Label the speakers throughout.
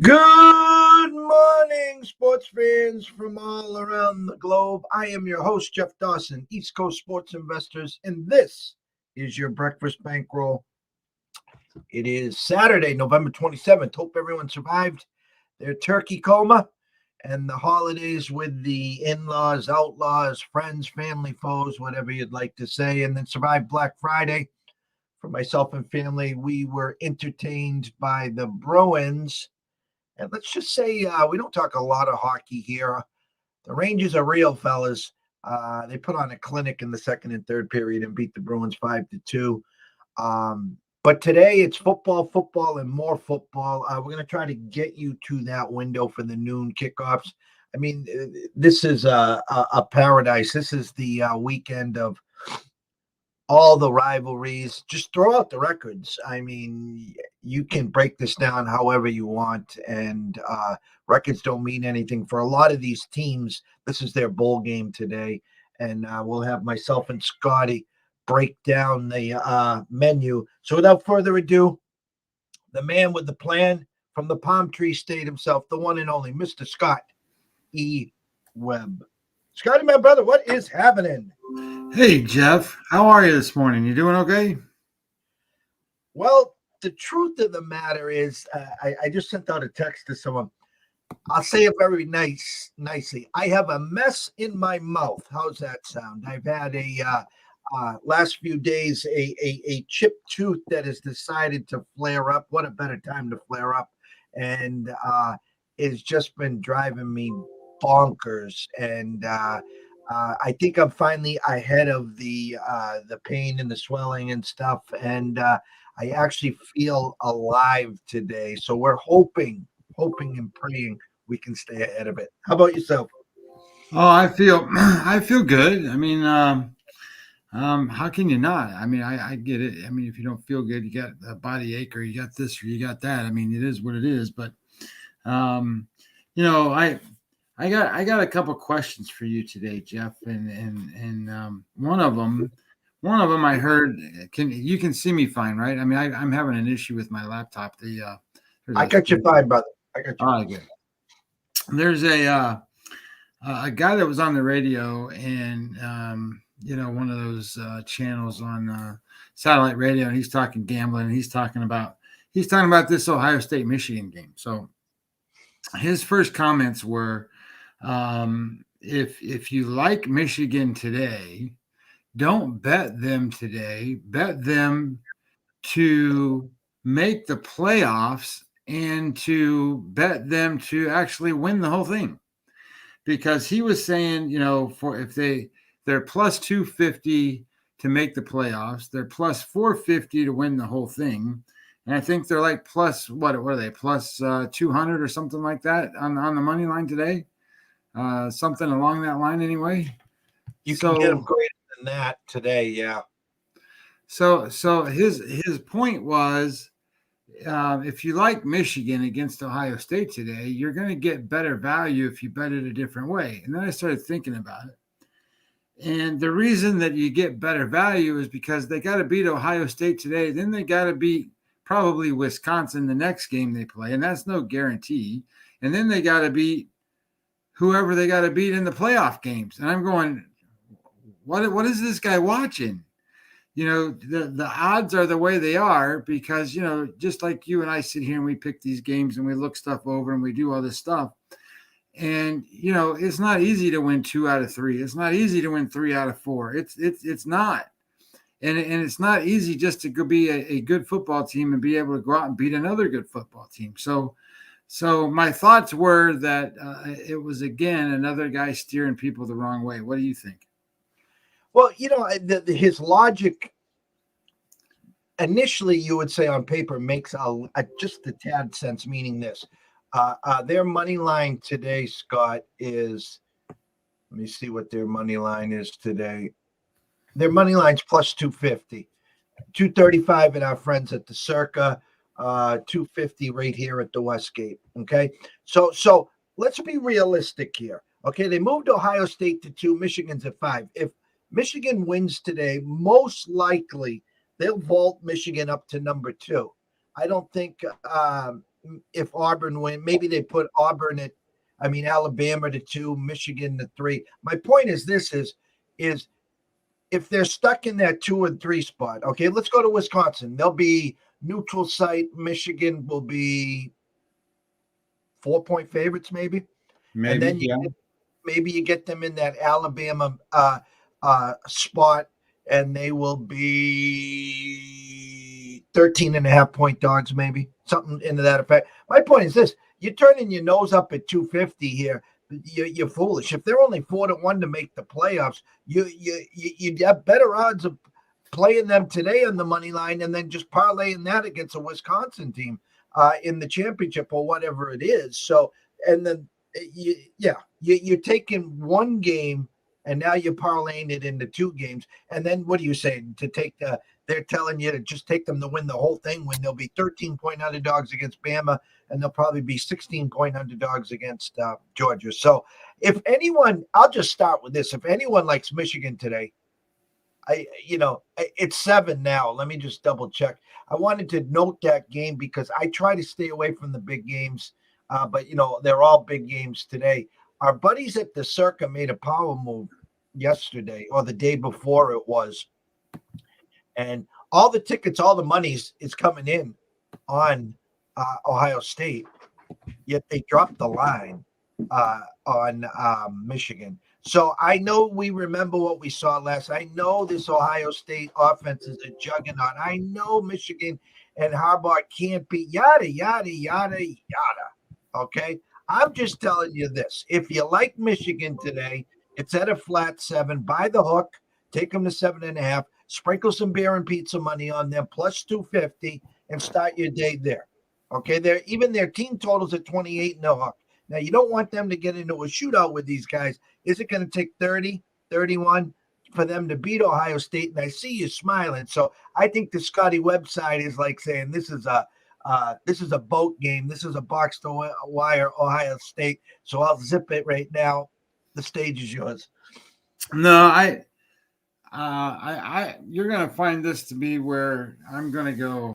Speaker 1: Good morning, sports fans from all around the globe. I am your host, Jeff Dawson, East Coast Sports Investors, and this is your breakfast bankroll. It is Saturday, November 27th. Hope everyone survived their turkey coma and the holidays with the in-laws, outlaws, friends, family, foes, whatever you'd like to say, and then survived Black Friday. For myself and family, we were entertained by the Bruins. And let's just say we don't talk a lot of hockey here. The Rangers are real, fellas. They put on a clinic in the second and third period and beat the Bruins 5-2. But today it's football, and more football. We're going to try to get you to that window for the noon kickoffs. I mean, this is a paradise. This is the weekend of all the rivalries. Just throw out the records. I mean, you can break this down however you want, and records don't mean anything. For a lot of these teams, this is their bowl game today, and we'll have myself and Scotty break down the menu. So without further ado, the man with the plan from the Palm Tree State himself, the one and only Mr. Scott E. Webb. Scotty, my brother, what is happening?
Speaker 2: Hey, Jeff. How are you this morning? You doing okay?
Speaker 1: Well, the truth of the matter is, I just sent out a text to someone. I'll say it very nicely. I have a mess in my mouth. How's that sound? I've had a last few days a chipped tooth that has decided to flare up. What a better time to flare up, and it's just been driving me bonkers. And I think I'm finally ahead of the pain and the swelling and stuff, and I actually feel alive today. So we're hoping and praying we can stay ahead of it. How about yourself?
Speaker 2: Oh, I feel good. I mean, how can you not? I mean, I get it. I mean, if you don't feel good, you got a body ache, or you got this, or you got that. I mean, it is what it is. But, you know, I got a couple questions for you today, Jeff, and one of them I heard. You can see me fine, right? I mean, I'm having an issue with my laptop.
Speaker 1: I got you fine, brother. I got you.
Speaker 2: All right, good. There's a guy that was on the radio, and one of those channels on satellite radio, and he's talking gambling, and he's talking about this Ohio State Michigan game. So his first comments were, if you like Michigan today, don't bet them today. Bet them to make the playoffs and to bet them to actually win the whole thing. Because he was saying, for if they're plus 250 to make the playoffs, they're plus 450 to win the whole thing. And I think they're like plus, what are they, plus 200 or something like that on the money line today. Something along that line anyway.
Speaker 1: You can get them greater than that today, yeah.
Speaker 2: So his point was, if you like Michigan against Ohio State today, you're going to get better value if you bet it a different way. And then I started thinking about it. And the reason that you get better value is because they got to beat Ohio State today. Then they got to beat probably Wisconsin the next game they play, and that's no guarantee. And then they got to beat whoever they got to beat in the playoff games. And I'm going, what is this guy watching? The odds are the way they are because, just like you and I sit here and we pick these games and we look stuff over and we do all this stuff. And, it's not easy to win 2 out of 3. It's not easy to win 3 out of 4. It's not. And it's not easy just to go be a good football team and be able to go out and beat another good football team. So my thoughts were that it was, again, another guy steering people the wrong way. What do you think?
Speaker 1: Well, his logic initially, you would say on paper, makes just a tad sense, meaning this. Their money line today, Scott, is, let me see what their money line is today. Their money line's plus 250, 235 at our friends at the Circa, 250 right here at the Westgate. Okay. So let's be realistic here. Okay. They moved Ohio State to 2, Michigan's at 5. If Michigan wins today, most likely they'll vault Michigan up to number 2. I don't think if Auburn win, maybe they put Alabama to 2, Michigan to 3. My point is is if they're stuck in that 2 and 3 spot, okay, let's go to Wisconsin. They'll be neutral site. Michigan will be 4-point favorites, maybe. And then maybe you get them in that Alabama spot, and they will be 13.5-point dogs, maybe something into that effect. My point is this: you're turning your nose up at 250 here. You're foolish. If they're only 4-1 to make the playoffs, you have better odds of playing them today on the money line and then just parlaying that against a Wisconsin team in the championship or whatever it is. So, and then you're taking one game and now you're parlaying it into 2 games. And then what are you saying? They're telling you to just take them to win the whole thing when they'll be 13-point underdogs against Bama, and they'll probably be 16-point underdogs against Georgia. So if anyone, I'll just start with this. If anyone likes Michigan today, it's 7 now. Let me just double check. I wanted to note that game because I try to stay away from the big games, but they're all big games today. Our buddies at the Circa made a power move yesterday or the day before it was, and all the tickets, all the money is coming in on Ohio State, yet they dropped the line on Michigan. So I know we remember what we saw last. I know this Ohio State offense is a juggernaut. I know Michigan and Harbaugh can't be yada, yada, yada, yada. Okay? I'm just telling you this. If you like Michigan today, it's at a flat 7. Buy the hook. Take them to 7.5. Sprinkle some beer and pizza money on them, plus 250, and start your day there. Okay? Their team totals at 28 in the hook. Now, you don't want them to get into a shootout with these guys. Is it going to take 30, 31 for them to beat Ohio State? And I see you smiling. So I think the Scotty website is like saying this is a boat game. This is a box to wire Ohio State. So I'll zip it right now. The stage is yours.
Speaker 2: No, you're going to find this to be where I'm going to go.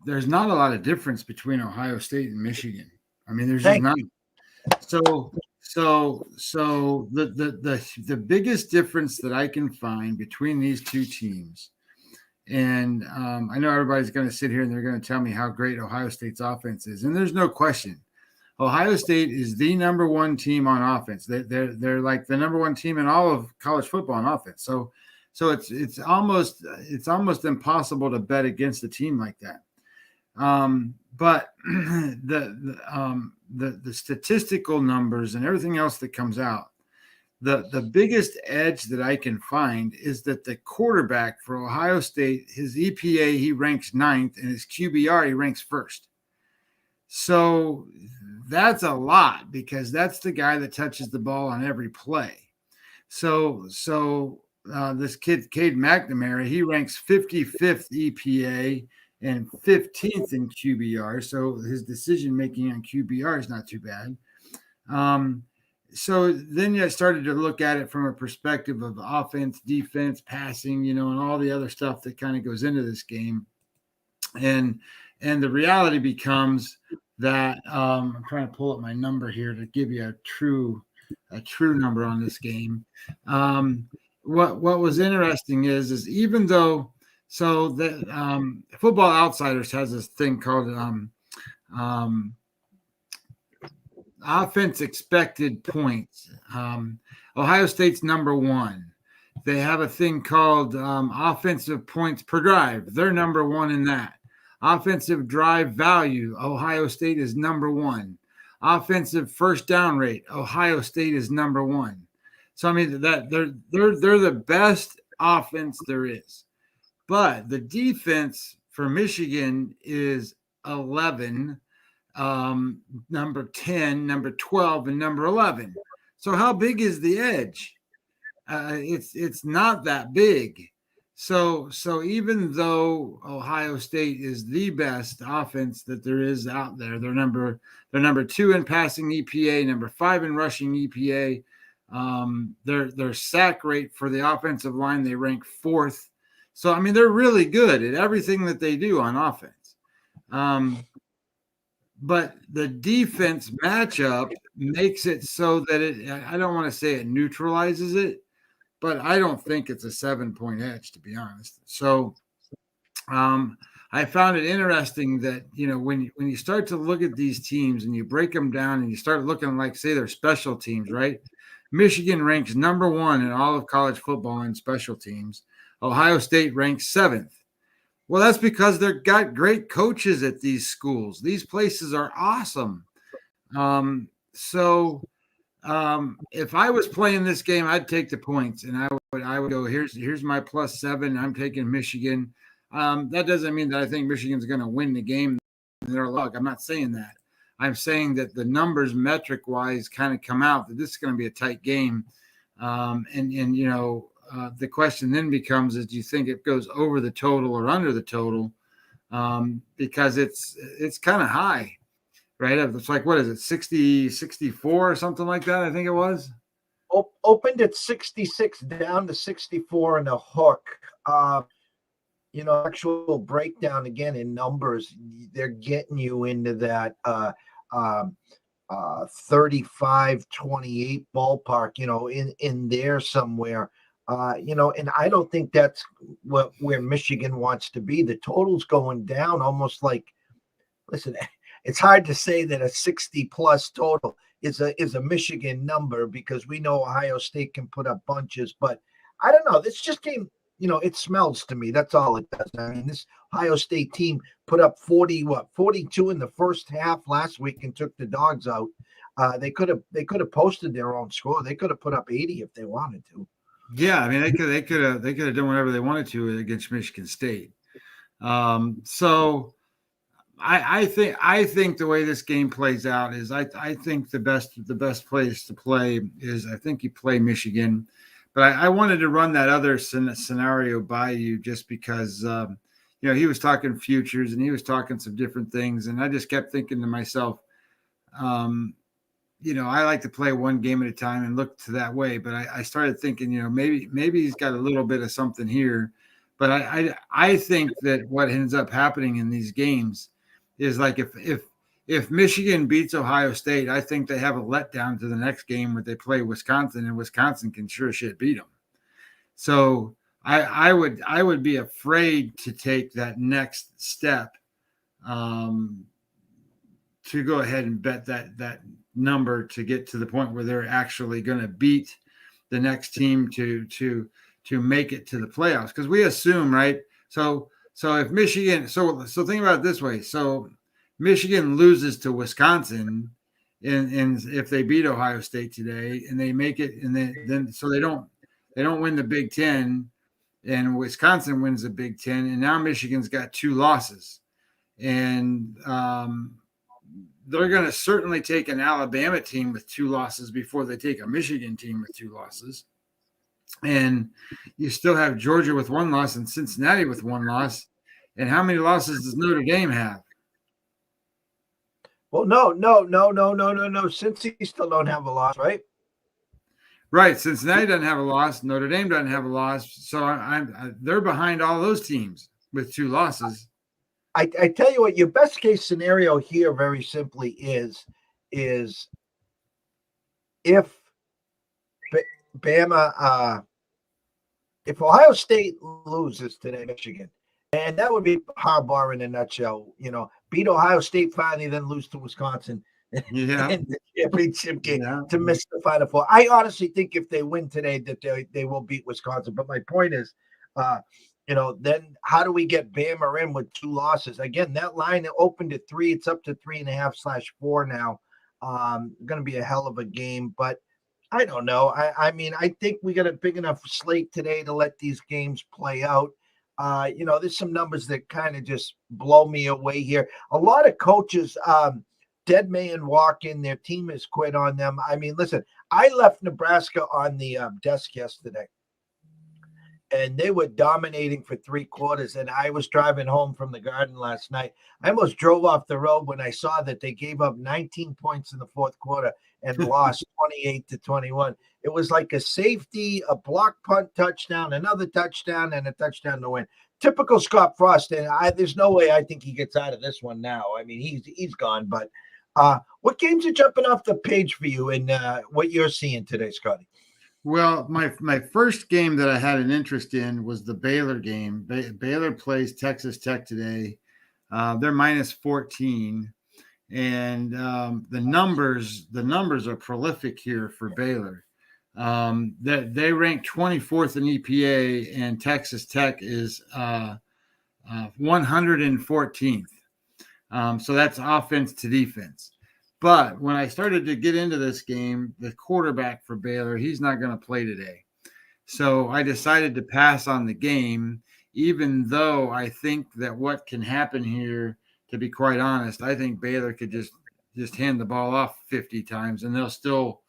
Speaker 2: There's not a lot of difference between Ohio State and Michigan. I mean, there's just none. So the biggest difference that I can find between these two teams, and I know everybody's going to sit here and they're going to tell me how great Ohio State's offense is, and there's no question. Ohio State is the number 1 team on offense. They're like the number 1 team in all of college football on offense. So it's almost impossible to bet against a team like that. But the statistical numbers and everything else that comes out, the biggest edge that I can find is that the quarterback for Ohio State, his EPA, he ranks 9th, and his QBR, he ranks 1st. So that's a lot because that's the guy that touches the ball on every play. So this kid, Cade McNamara, he ranks 55th EPA and 15th in QBR. So his decision-making on QBR is not too bad. So then I started to look at it from a perspective of offense, defense, passing, and all the other stuff that kind of goes into this game. And the reality becomes that I'm trying to pull up my number here to give you a true number on this game. What was interesting is even though Football Outsiders has this thing called offense expected points. Ohio State's number 1. They have a thing called offensive points per drive. They're number 1 in that. Offensive drive value, Ohio State is number 1. Offensive first down rate, Ohio State is number 1. So I mean that they're the best offense there is. But the defense for Michigan is 11, number 10, number 12, and number 11. So how big is the edge? It's not that big. So even though Ohio State is the best offense that there is out there, they're number 2 in passing EPA, number 5 in rushing EPA. Their sack rate for the offensive line, they rank 4th. So I mean, they're really good at everything that they do on offense. But the defense matchup makes it so that I don't want to say it neutralizes it, but I don't think it's a 7-point edge, to be honest. So I found it interesting that, when you start to look at these teams and you break them down and you start looking like, say, their special teams, right? Michigan ranks number 1 in all of college football in special teams. Ohio State ranks 7th. Well, that's because they've got great coaches at these schools. These places are awesome. So if I was playing this game, I'd take the points, and I would go, here's my +7. I'm taking Michigan. That doesn't mean that I think Michigan's going to win the game. Their luck. I'm not saying that. I'm saying that the numbers metric-wise kind of come out that this is going to be a tight game. The question then becomes, is do you think it goes over the total or under the total? Because it's kind of high, right? It's like, what is it, 60, 64 or something like that, I think it was?
Speaker 1: Opened at 66, down to 64 and a hook. Actual breakdown again in numbers, they're getting you into that 35-28 ballpark, in there somewhere. And I don't think that's where Michigan wants to be. The total's going down almost like, listen, it's hard to say that a 60+ total is a Michigan number because we know Ohio State can put up bunches, but I don't know. This just came, it smells to me. That's all it does. I mean, this Ohio State team put up 42 in the first half last week and took the dogs out. They could have posted their own score. They could have put up 80 if they wanted to.
Speaker 2: Yeah, I mean, they could have done whatever they wanted to against Michigan State. So I think the way this game plays out is I think the best place to play is, I think you play Michigan, but I wanted to run that other scenario by you just because he was talking futures and he was talking some different things, and I just kept thinking to myself, I like to play one game at a time and look to that way. But I started thinking, maybe he's got a little bit of something here. But I think that what ends up happening in these games is, like, if Michigan beats Ohio State, I think they have a letdown to the next game where they play Wisconsin, and Wisconsin can sure shit beat them. So I would be afraid to take that next step to go ahead and bet that number to get to the point where they're actually going to beat the next team to make it to the playoffs. Because we assume, right? So if Michigan, so think about it this way. So Michigan loses to Wisconsin, and if they beat Ohio State today and they make it, and then so they don't win the Big Ten, and Wisconsin wins the Big Ten, and now Michigan's got 2 losses, and they're going to certainly take an Alabama team with 2 losses before they take a Michigan team with 2 losses. And you still have Georgia with 1 loss and Cincinnati with 1 loss. And how many losses does Notre Dame have?
Speaker 1: Well, no. Cincy still don't have a loss, right?
Speaker 2: Right. Cincinnati doesn't have a loss. Notre Dame doesn't have a loss. So they're behind all those teams with 2 losses.
Speaker 1: I tell you what, your best case scenario here very simply is if Bama, if Ohio State loses today, Michigan, and that would be Harbaugh in a nutshell, beat Ohio State finally, then lose to Wisconsin in the championship game to miss the Final Four. I honestly think if they win today that they will beat Wisconsin. But my point is, then how do we get Bama in with 2 losses? Again, that line opened at 3. It's up to 3.5/4 now. Going to be a hell of a game, but I don't know. I mean, I think we got a big enough slate today to let these games play out. There's some numbers that kind of just blow me away here. A lot of coaches, dead man walk in, their team has quit on them. I mean, listen, I left Nebraska on the desk yesterday, and they were dominating for 3 quarters. And I was driving home from the Garden last night. I almost drove off the road when I saw that they gave up 19 points in the 4th quarter and lost 28-21. It was like a safety, a block punt touchdown, another touchdown, and a touchdown to win. typical Scott Frost, and there's no way I think he gets out of this one now. I mean, he's gone. But what games are jumping off the page for you, and what you're seeing today, Scotty?
Speaker 2: Well, my first game that I had an interest in was the Baylor game. Baylor plays Texas Tech today. They're minus 14, and the numbers are prolific here for Baylor. They rank 24th in EPA, and Texas Tech is 114th. So that's offense to defense. But when I started to get into this game, the quarterback for Baylor, he's not going to play today. So I decided to pass on the game, even though I think that what can happen here, to be quite honest, I think Baylor could just hand the ball off 50 times and they'll still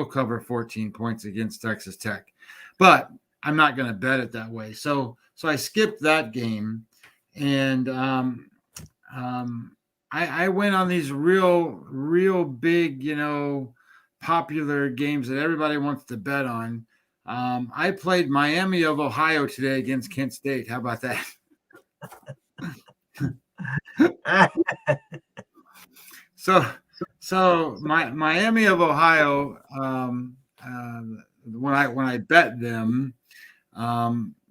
Speaker 2: cover 14 points against Texas Tech. But I'm not going to bet it that way. So I skipped that game, and I went on these real big, popular games that everybody wants to bet on. I played Miami of Ohio today against Kent State. How about that? So my Miami of Ohio, when I bet them,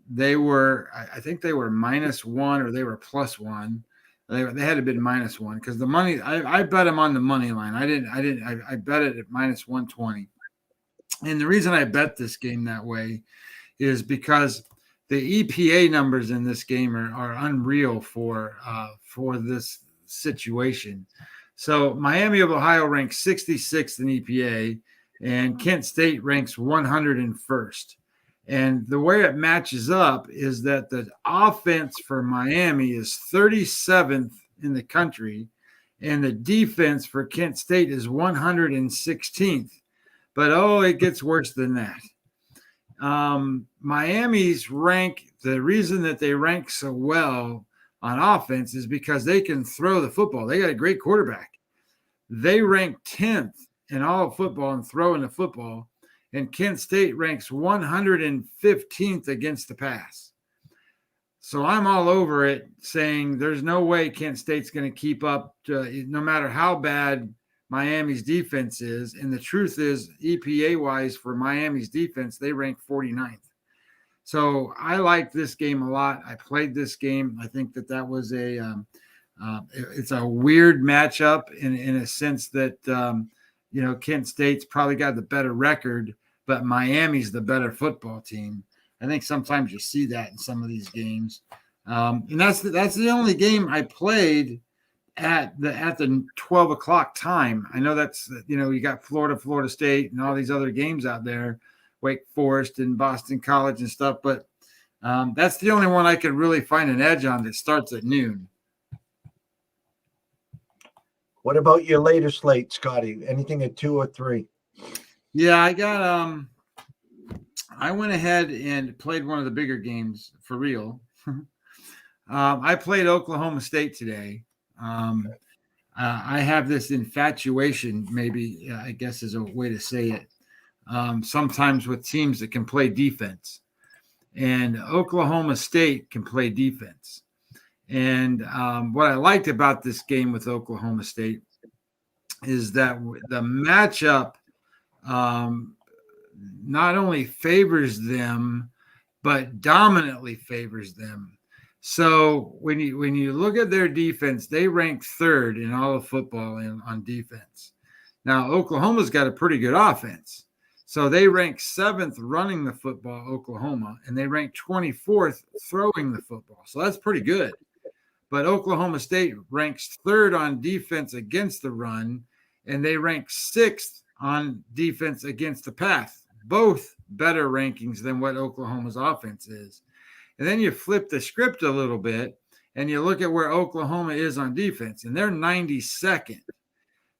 Speaker 2: they were, I think they were -1 or they were +1. They had to be -1 because the money, I bet them on the money line. I bet it at -120. And the reason I bet this game that way is because the EPA numbers in this game are unreal for this situation. So Miami of Ohio ranks 66th in EPA, and Kent State ranks 101st. And the way it matches up is that the offense for Miami is 37th in the country, and the defense for Kent State is 116th. But, it gets worse than that. Miami's rank, the reason that they rank so well on offense is because they can throw the football. They got a great quarterback. They rank 10th in all of football and throwing the football, and Kent State ranks 115th against the pass. So I'm all over it, saying there's no way Kent State's going to keep up no matter how bad Miami's defense is. And the truth is, EPA-wise, for Miami's defense, they rank 49th. So I like this game a lot. I played this game. I think that was it's a weird matchup in a sense that, Kent State's probably got the better record, but Miami's the better football team. I think sometimes you see that in some of these games. And that's the only game I played at the 12 o'clock time. I know that's, you got Florida State and all these other games out there, Wake Forest and Boston College and stuff. But that's the only one I could really find an edge on that starts at noon.
Speaker 1: What about your later slate, Scotty? Anything at 2 or 3?
Speaker 2: Yeah, I got I went ahead and played one of the bigger games for real. I played Oklahoma State today. I have this infatuation, maybe I guess is a way to say it, sometimes with teams that can play defense. And Oklahoma State can play defense. And what I liked about this game with Oklahoma State is that the matchup not only favors them, but dominantly favors them. So when you look at their defense, they rank 3rd in all of football on defense. Now, Oklahoma's got a pretty good offense. So they rank 7th running the football, Oklahoma, and they rank 24th throwing the football. So that's pretty good. But Oklahoma State ranks 3rd on defense against the run, and they rank 6th on defense against the pass. Both better rankings than what Oklahoma's offense is. And then you flip the script a little bit, and you look at where Oklahoma is on defense, and they're 92nd.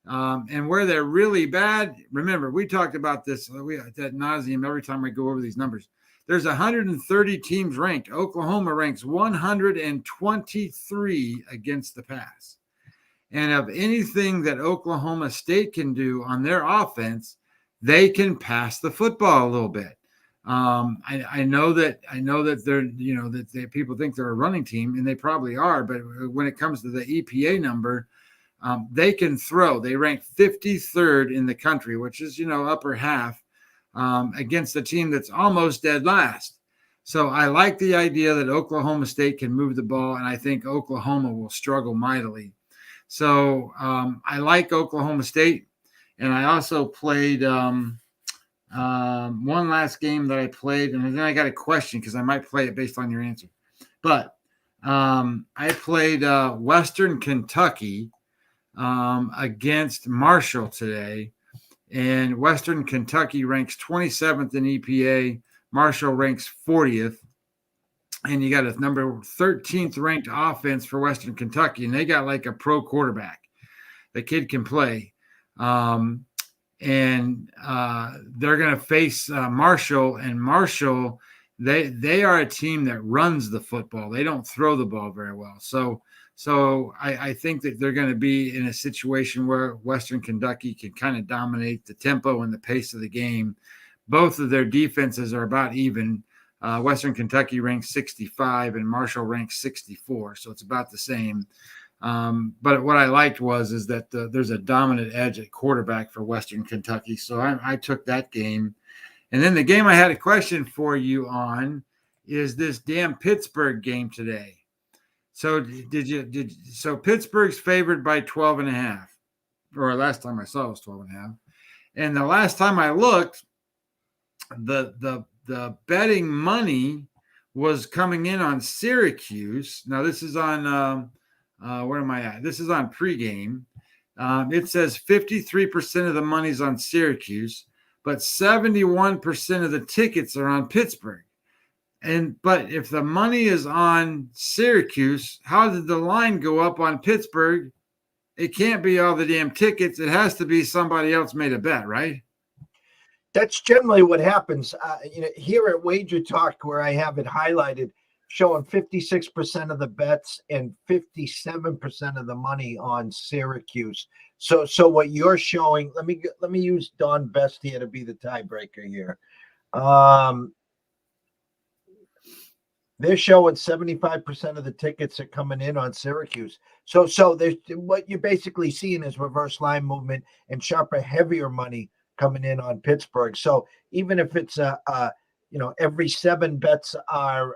Speaker 2: And where they're really bad, remember, we talked about this ad nauseum every time we go over these numbers. There's 130 teams ranked. Oklahoma ranks 123 against the pass. And of anything that Oklahoma State can do on their offense, they can pass the football a little bit. I know that they're, that people think they're a running team, and they probably are. But when it comes to the EPA number, they can throw. They rank 53rd in the country, which is, upper half, against a team that's almost dead last. So I like the idea that Oklahoma State can move the ball, and I think Oklahoma will struggle mightily. So I like Oklahoma State, and I also played one last game that I played, and then I got a question because I might play it based on your answer. But I played Western Kentucky against Marshall today, and Western Kentucky ranks 27th in EPA. Marshall ranks 40th, and you got a number 13th ranked offense for Western Kentucky, and they got like a pro quarterback. The kid can play. And they're going to face Marshall, and Marshall, they are a team that runs the football. They don't throw the ball very well. So I think that they're going to be in a situation where Western Kentucky can kind of dominate the tempo and the pace of the game. Both of their defenses are about even. Western Kentucky ranks 65 and Marshall ranks 64. So it's about the same. But what I liked is that there's a dominant edge at quarterback for Western Kentucky. So I took that game. And then the game I had a question for you on is this damn Pittsburgh game today. So so Pittsburgh's favored by 12.5, or last time I saw it was 12.5. And the last time I looked, the betting money was coming in on Syracuse. Now this is on where am I at? This is on pregame. It says 53% of the money's on Syracuse, but 71% of the tickets are on Pittsburgh. But if the money is on Syracuse, how did the line go up on Pittsburgh? It can't be all the damn tickets. It has to be somebody else made a bet, right?
Speaker 1: That's generally what happens. Here at Wager Talk, where I have it highlighted, showing 56% of the bets and 57% of the money on Syracuse. So what you're showing, let me use Don Best here to be the tiebreaker here. They're showing 75% of the tickets are coming in on Syracuse. So there's what you're basically seeing is reverse line movement and sharper, heavier money coming in on Pittsburgh. So even if it's every 7 bets are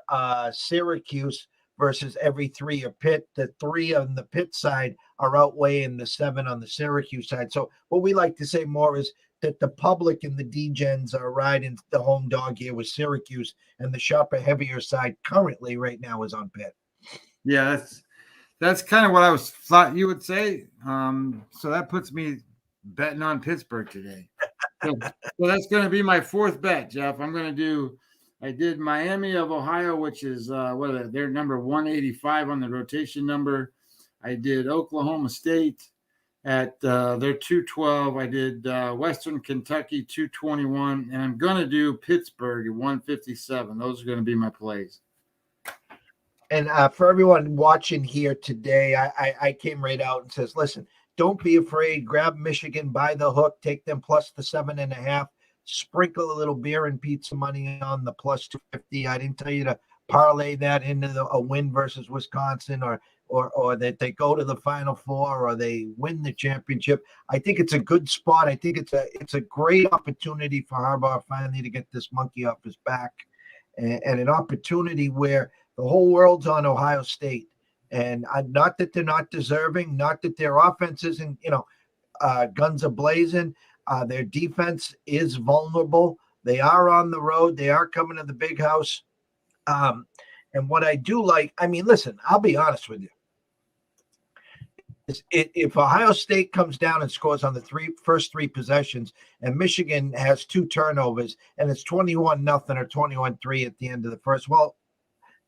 Speaker 1: Syracuse versus every 3 are Pitt, the 3 on the Pitt side are outweighing the 7 on the Syracuse side. So what we like to say more is that the public and the D-gens are riding the home dog here with Syracuse, and the sharper, heavier side currently right now is on Pitt.
Speaker 2: Yeah, that's kind of what I thought you would say. So that puts me betting on Pittsburgh today. So that's going to be my 4th bet, Jeff. I did Miami of Ohio, which is they're number 185 on the rotation number. I did Oklahoma State at they're 212. I did Western Kentucky 221, and I'm going to do Pittsburgh at 157. Those are going to be my plays.
Speaker 1: And for everyone watching here today, I came right out and says, listen, don't be afraid. Grab Michigan by the hook. Take them plus the 7.5. Sprinkle a little beer and pizza money on the plus 250. I didn't tell you to parlay that into a win versus Wisconsin or that they go to the Final Four or they win the championship. I think it's a good spot. I think it's a great opportunity for Harbaugh finally to get this monkey off his back, and an opportunity where the whole world's on Ohio State. And not that they're not deserving, not that their offense isn't, guns are blazing. Their defense is vulnerable. They are on the road. They are coming to the big house. And what I do like, listen, I'll be honest with you. If Ohio State comes down and scores on the first 3 possessions and Michigan has 2 turnovers and it's 21-0 or 21-3 at the end of the first, well,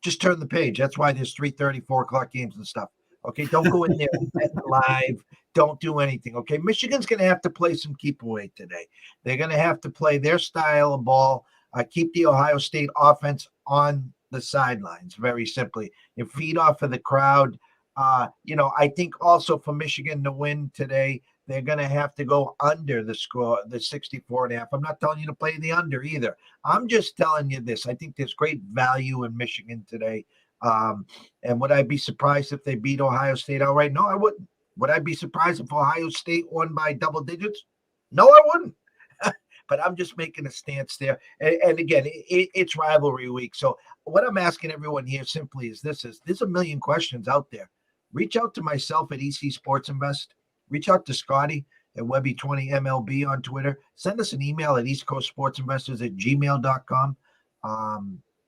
Speaker 1: just turn the page. That's why there's 3:30, 4 o'clock games and stuff. Okay, don't go in there live. Don't do anything. Okay, Michigan's going to have to play some keep away today. They're going to have to play their style of ball. Keep the Ohio State offense on the sidelines, very simply, and feed off of the crowd. I think also for Michigan to win today, they're going to have to go under the score, the 64.5. I'm not telling you to play the under either. I'm just telling you this. I think there's great value in Michigan today. And would I be surprised if they beat Ohio State outright? No, I wouldn't. Would I be surprised if Ohio State won by double digits? No, I wouldn't. But I'm just making a stance there. And again, it's rivalry week. So what I'm asking everyone here simply is there's a million questions out there. Reach out to myself at EC Sports Invest. Reach out to Scotty at Webby20MLB on Twitter. Send us an email at eastcoastsportsinvestors@gmail.com.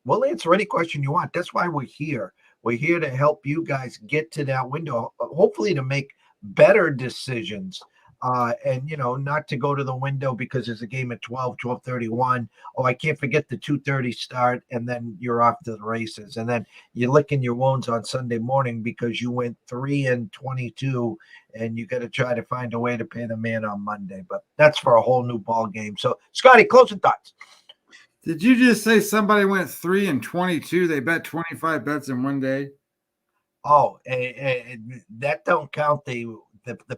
Speaker 1: We'll answer any question you want. That's why we're here. We're here to help you guys get to that window, hopefully to make better decisions. And, not to go to the window because there's a game at 12:31. Oh, I can't forget the 2:30 start, and then you're off to the races. And then you're licking your wounds on Sunday morning because you went 3-22, and you got to try to find a way to pay the man on Monday. But that's for a whole new ball game. So, Scotty, closing thoughts.
Speaker 2: Did you just say somebody went 3-22? They bet 25 bets in one day.
Speaker 1: Oh, that don't count the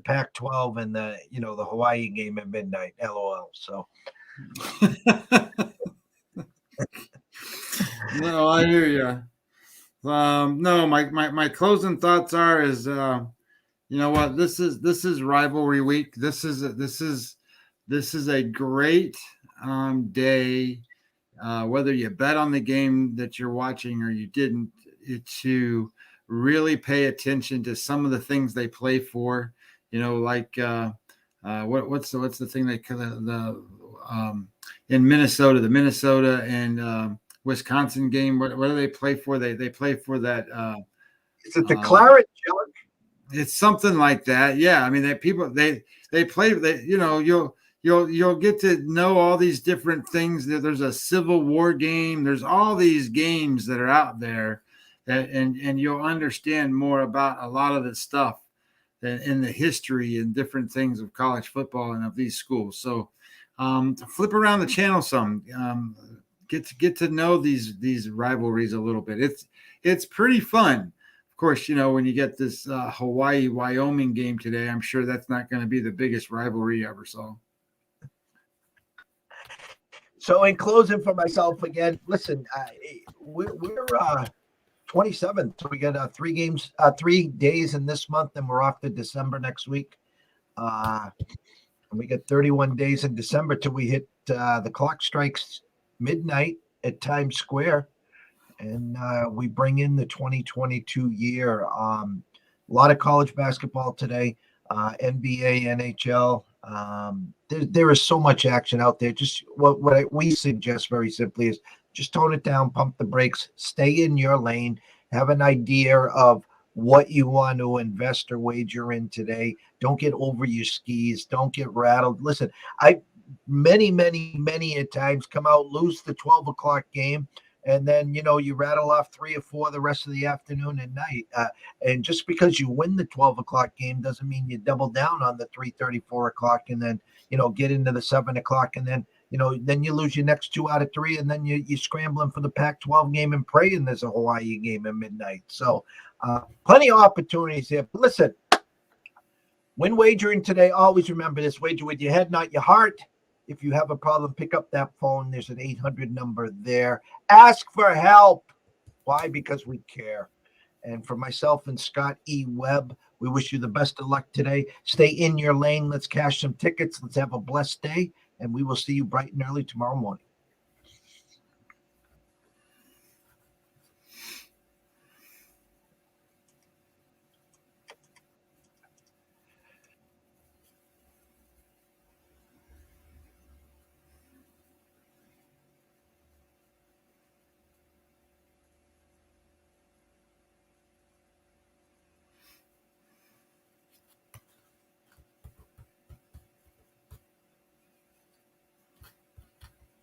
Speaker 1: Pac-12 and the Hawaii game at midnight. LOL. So.
Speaker 2: No, I hear you. No, my closing thoughts are is you know what, this is rivalry week. This is a great day. Whether you bet on the game that you're watching or you didn't, to really pay attention to some of the things they play for. Like what's the thing they call in Minnesota, the Minnesota and Wisconsin game. What do they play for? They play for that.
Speaker 1: Is it the claret jug?
Speaker 2: It's something like that. Yeah, I mean, they play. You'll get to know all these different things. There's a Civil War game. There's all these games that are out there, and you'll understand more about a lot of the stuff in the history and different things of college football and of these schools. So flip around the channel some. Get to know these rivalries a little bit. It's pretty fun. Of course, when you get this Hawaii-Wyoming game today, I'm sure that's not going to be the biggest rivalry you ever saw.
Speaker 1: So in closing for myself again, listen, we're 27th. So we got 3 days in this month, and we're off to December next week. And we got 31 days in December till we hit the clock strikes midnight at Times Square, and we bring in the 2022 year. A lot of college basketball today, NBA, NHL. There is so much action out there. Just what we suggest very simply is just tone it down, pump the brakes, stay in your lane, have an idea of what you want to invest or wager in today. Don't get over your skis. Don't get rattled. Listen, I many at times come out, lose the 12 o'clock game, and then you rattle off 3 or 4 the rest of the afternoon and night. And just because you win the 12 o'clock game doesn't mean you double down on the 3:30, 4 o'clock, and then get into the 7 o'clock, and then then you lose your next 2 out of 3, and then you're scrambling for the Pac-12 game and praying there's a Hawaii game at midnight. So plenty of opportunities here. But listen, when wagering today, always remember this: wager with your head, not your heart. If you have a problem, pick up that phone. There's an 800 number there. Ask for help. Why? Because we care. And for myself and Scott E. Webb, we wish you the best of luck today. Stay in your lane. Let's cash some tickets. Let's have a blessed day. And we will see you bright and early tomorrow morning.